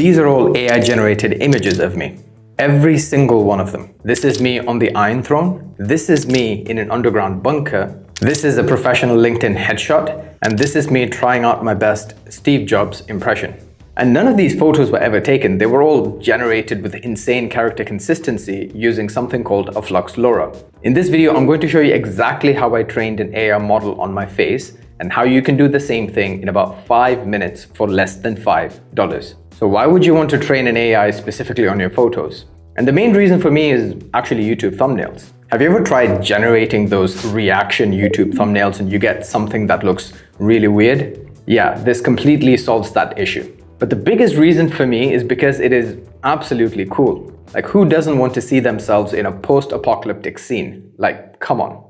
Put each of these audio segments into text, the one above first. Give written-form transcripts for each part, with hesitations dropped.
these are all AI generated images of me. Every single one of them. This is me on the Iron Throne. This is me in an underground bunker. This is a professional LinkedIn headshot. And this is me trying out my best Steve Jobs impression. And none of these photos were ever taken. They were all generated with insane character consistency using something called a Flux LoRA. In this video, I'm going to show you exactly how I trained an AI model on my face and how you can do the same thing in about 5 minutes for less than $5. So why would you want to train an AI specifically on your photos? And the main reason for me is actually YouTube thumbnails. Have you ever tried generating those reaction YouTube thumbnails and you get something that looks really weird? Yeah, this completely solves that issue. But the biggest reason for me is because it is absolutely cool. Like, who doesn't want to see themselves in a post-apocalyptic scene? Like, come on.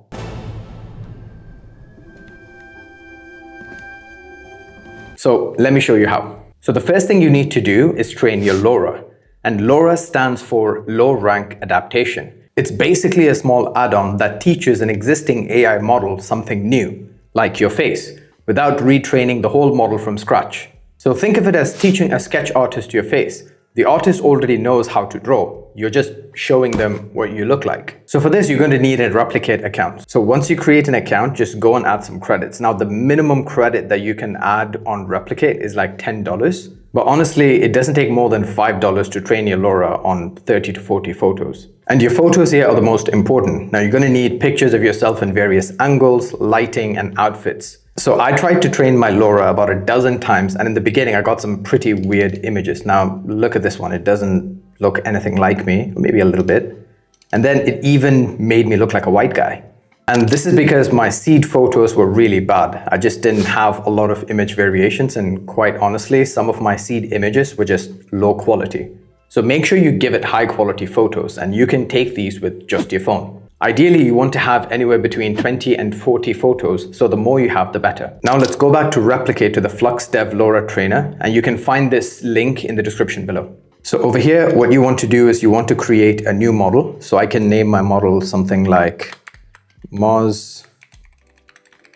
So let me show you how. So the first thing you need to do is train your LoRA. And LoRA stands for Low Rank Adaptation. It's basically a small add-on that teaches an existing AI model something new, like your face, without retraining the whole model from scratch. So think of it as teaching a sketch artist your face. The artist already knows how to draw. You're just showing them what you look like. So for this, you're going to need a replicate account. So once you create an account, just go and add some credits. Now, the minimum credit that you can add on replicate is like $10. But honestly, it doesn't take more than $5 to train your LoRA on 30 to 40 photos. And your photos here are the most important. Now, you're going to need pictures of yourself in various angles, lighting, and outfits. So I tried to train my LoRA about a dozen times, and in the beginning I got some pretty weird images. Now look at this one. It doesn't look anything like me, maybe a little bit. And then it even made me look like a white guy. And this is because my seed photos were really bad. I just didn't have a lot of image variations, and quite honestly, some of my seed images were just low quality. So make sure you give it high quality photos, and you can take these with just your phone. Ideally, you want to have anywhere between 20 and 40 photos, so the more you have, the better. Now let's go back to replicate to the Flux Dev LoRA trainer, and you can find this link in the description below. So over here, what you want to do is you want to create a new model. So I can name my model something like Moz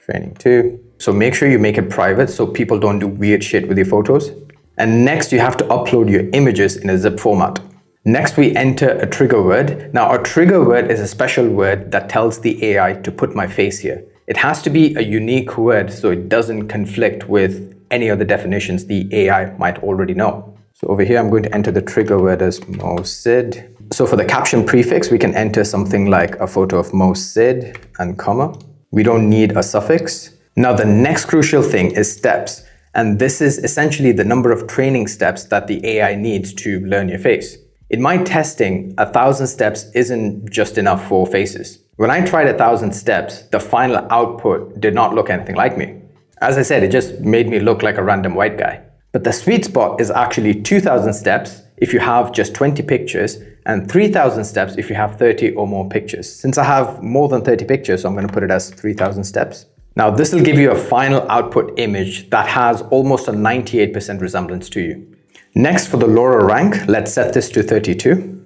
Training 2. So make sure you make it private so people don't do weird shit with your photos. And next, you have to upload your images in a zip format. Next, we enter a trigger word. Now, a trigger word is a special word that tells the AI to put my face here. It has to be a unique word so it doesn't conflict with any other definitions the AI might already know. So over here, I'm going to enter the trigger word as Mosid. So for the caption prefix, we can enter something like a photo of Mosid and comma. We don't need a suffix. Now, the next crucial thing is steps. And this is essentially the number of training steps that the AI needs to learn your face. In my testing, 1,000 steps isn't just enough for faces. When I tried 1,000 steps, the final output did not look anything like me. As I said, it just made me look like a random white guy. But the sweet spot is actually 2,000 steps if you have just 20 pictures and 3,000 steps if you have 30 or more pictures. Since I have more than 30 pictures, so I'm going to put it as 3,000 steps. Now, this will give you a final output image that has almost a 98% resemblance to you. Next, for the LoRA rank, let's set this to 32.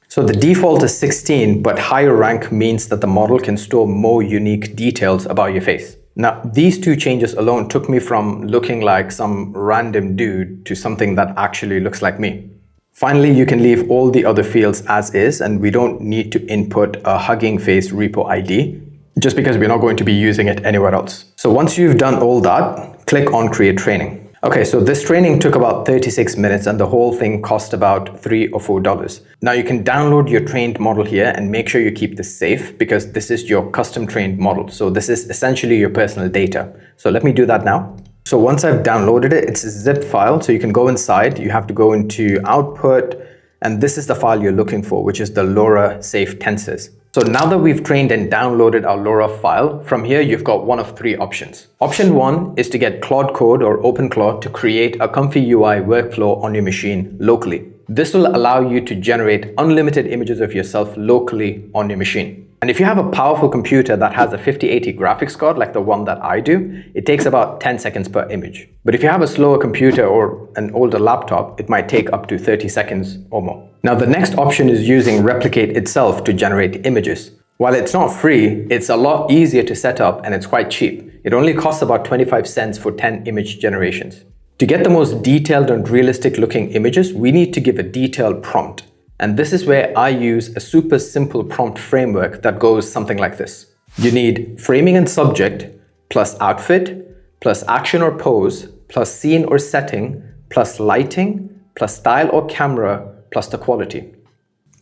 So the default is 16, but higher rank means that the model can store more unique details about your face. Now, these two changes alone took me from looking like some random dude to something that actually looks like me. Finally, you can leave all the other fields as is, and we don't need to input a Hugging Face repo ID, just because we're not going to be using it anywhere else. So once you've done all that, click on Create Training. Okay, so this training took about 36 minutes and the whole thing cost about $3 or $4. Now you can download your trained model here and make sure you keep this safe because this is your custom trained model. So this is essentially your personal data. So let me do that now. So once I've downloaded it, it's a zip file. So you can go inside, you have to go into output, and this is the file you're looking for, which is the LoRA safe tensors. So now that we've trained and downloaded our LoRA file, from here you've got one of three options. Option 1 is to get Claude Code or OpenClaw to create a comfy UI workflow on your machine locally. This will allow you to generate unlimited images of yourself locally on your machine. And if you have a powerful computer that has a 5080 graphics card like the one that I do, it takes about 10 seconds per image. But if you have a slower computer or an older laptop, it might take up to 30 seconds or more. Now, the next option is using Replicate itself to generate images. While it's not free, it's a lot easier to set up and it's quite cheap. It only costs about 25 cents for 10 image generations. To get the most detailed and realistic looking images, we need to give a detailed prompt. And this is where I use a super simple prompt framework that goes something like this. You need framing and subject, plus outfit, plus action or pose, plus scene or setting, plus lighting, plus style or camera, plus the quality.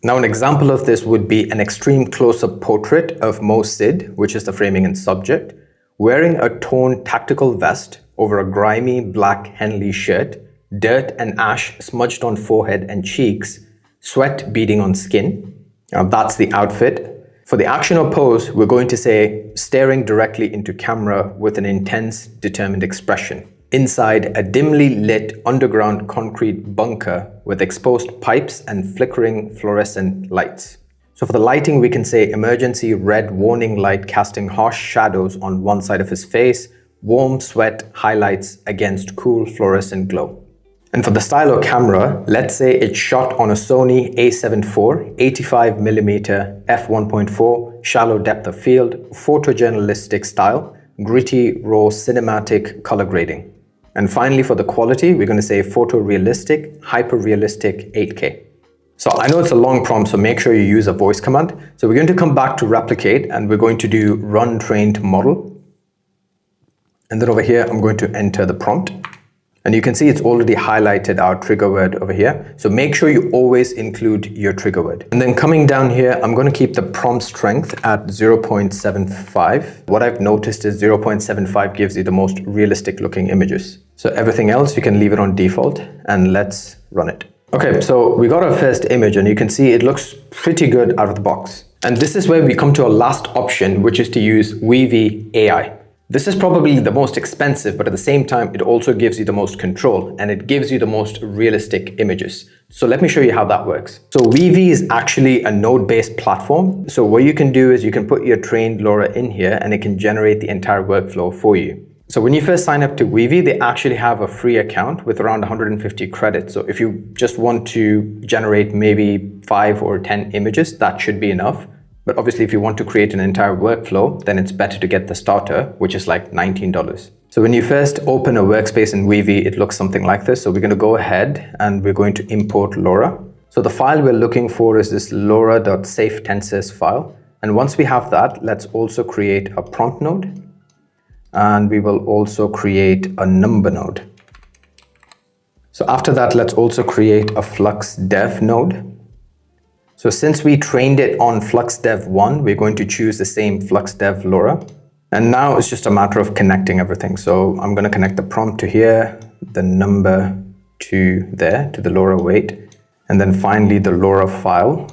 Now, an example of this would be an extreme close-up portrait of Mo Sid, which is the framing and subject, wearing a toned tactical vest over a grimy black Henley shirt, dirt and ash smudged on forehead and cheeks, sweat beading on skin. Now that's the outfit. For the action or pose, we're going to say staring directly into camera with an intense, determined expression, inside a dimly lit underground concrete bunker with exposed pipes and flickering fluorescent lights. So for the lighting, we can say emergency red warning light casting harsh shadows on one side of his face, warm sweat highlights against cool fluorescent glow. And for the style or camera, let's say it's shot on a Sony a7 IV 85mm f1.4 shallow depth of field, photojournalistic style, gritty, raw, cinematic color grading. And finally, for the quality, we're going to say photorealistic, hyper-realistic 8K. So I know it's a long prompt, so make sure you use a voice command. So we're going to come back to replicate and we're going to do run trained model. And then over here, I'm going to enter the prompt. And you can see it's already highlighted our trigger word over here. So make sure you always include your trigger word. And then coming down here, I'm going to keep the prompt strength at 0.75. What I've noticed is 0.75 gives you the most realistic looking images. So everything else, you can leave it on default and let's run it. Okay, so we got our first image and you can see it looks pretty good out of the box. And this is where we come to our last option, which is to use Weavy AI. This is probably the most expensive, but at the same time, it also gives you the most control and it gives you the most realistic images. So let me show you how that works. So Weavy is actually a node-based platform. So what you can do is you can put your trained LoRa in here and it can generate the entire workflow for you. So when you first sign up to Weavy, they actually have a free account with around 150 credits. So if you just want to generate maybe 5 or 10 images, that should be enough. But obviously, if you want to create an entire workflow, then it's better to get the starter, which is like $19. So when you first open a workspace in Weavy, it looks something like this. So we're going to go ahead and we're going to import LoRa. So the file we're looking for is this LoRa.safetensors file. And once we have that, let's also create a prompt node. And we will also create a number node. So after that, let's also create a Flux Dev node. So since we trained it on Flux Dev 1, we're going to choose the same Flux Dev LoRa. And now it's just a matter of connecting everything. So I'm going to connect the prompt to here, the number to there, to the LoRa weight, and then finally the LoRa file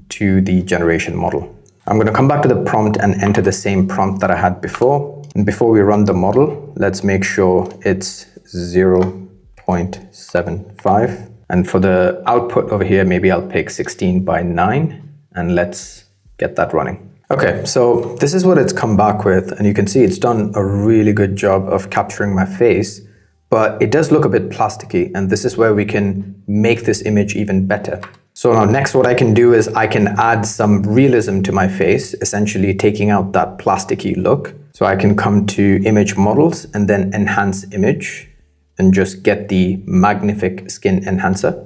to the generation model. I'm going to come back to the prompt and enter the same prompt that I had before. And before we run the model, let's make sure it's 0.75. And for the output over here, maybe I'll pick 16:9 and let's get that running. Okay, so this is what it's come back with. And you can see it's done a really good job of capturing my face, but it does look a bit plasticky. And this is where we can make this image even better. So now next, what I can do is I can add some realism to my face, essentially taking out that plasticky look. So I can come to image models and then enhance image and just get the magnific skin enhancer.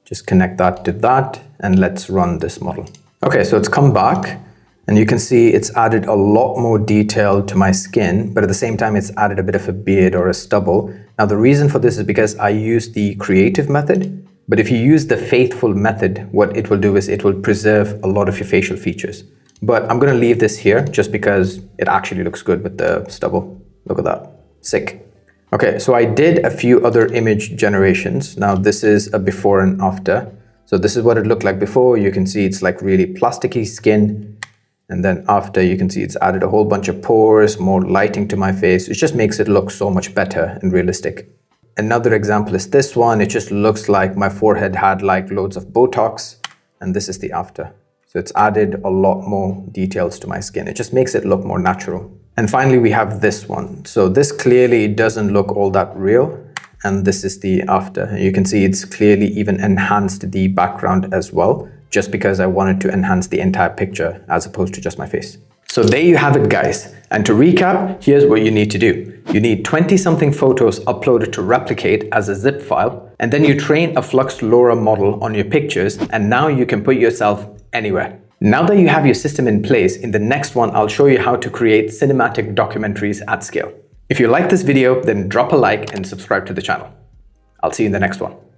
Just connect that to that and let's run this model. Okay, so it's come back and you can see it's added a lot more detail to my skin, but at the same time, it's added a bit of a beard or a stubble. Now the reason for this is because I use the creative method, but if you use the faithful method, what it will do is it will preserve a lot of your facial features. But I'm going to leave this here just because it actually looks good with the stubble. Look at that. Sick. Okay, so I did a few other image generations. Now this is a before and after. So this is what it looked like before. You can see it's like really plasticky skin. And then after, you can see it's added a whole bunch of pores, more lighting to my face. It just makes it look so much better and realistic. Another example is this one. It just looks like my forehead had like loads of Botox. And this is the after. So it's added a lot more details to my skin. It just makes it look more natural. And finally, we have this one. So this clearly doesn't look all that real. And this is the after. You can see it's clearly even enhanced the background as well, just because I wanted to enhance the entire picture as opposed to just my face. So there you have it, guys. And to recap, here's what you need to do. You need 20-something photos uploaded to replicate as a zip file, and then you train a Flux LoRa model on your pictures, and now you can put yourself anywhere. Now that you have your system in place, in the next one, I'll show you how to create cinematic documentaries at scale. If you like this video, then drop a like and subscribe to the channel. I'll see you in the next one.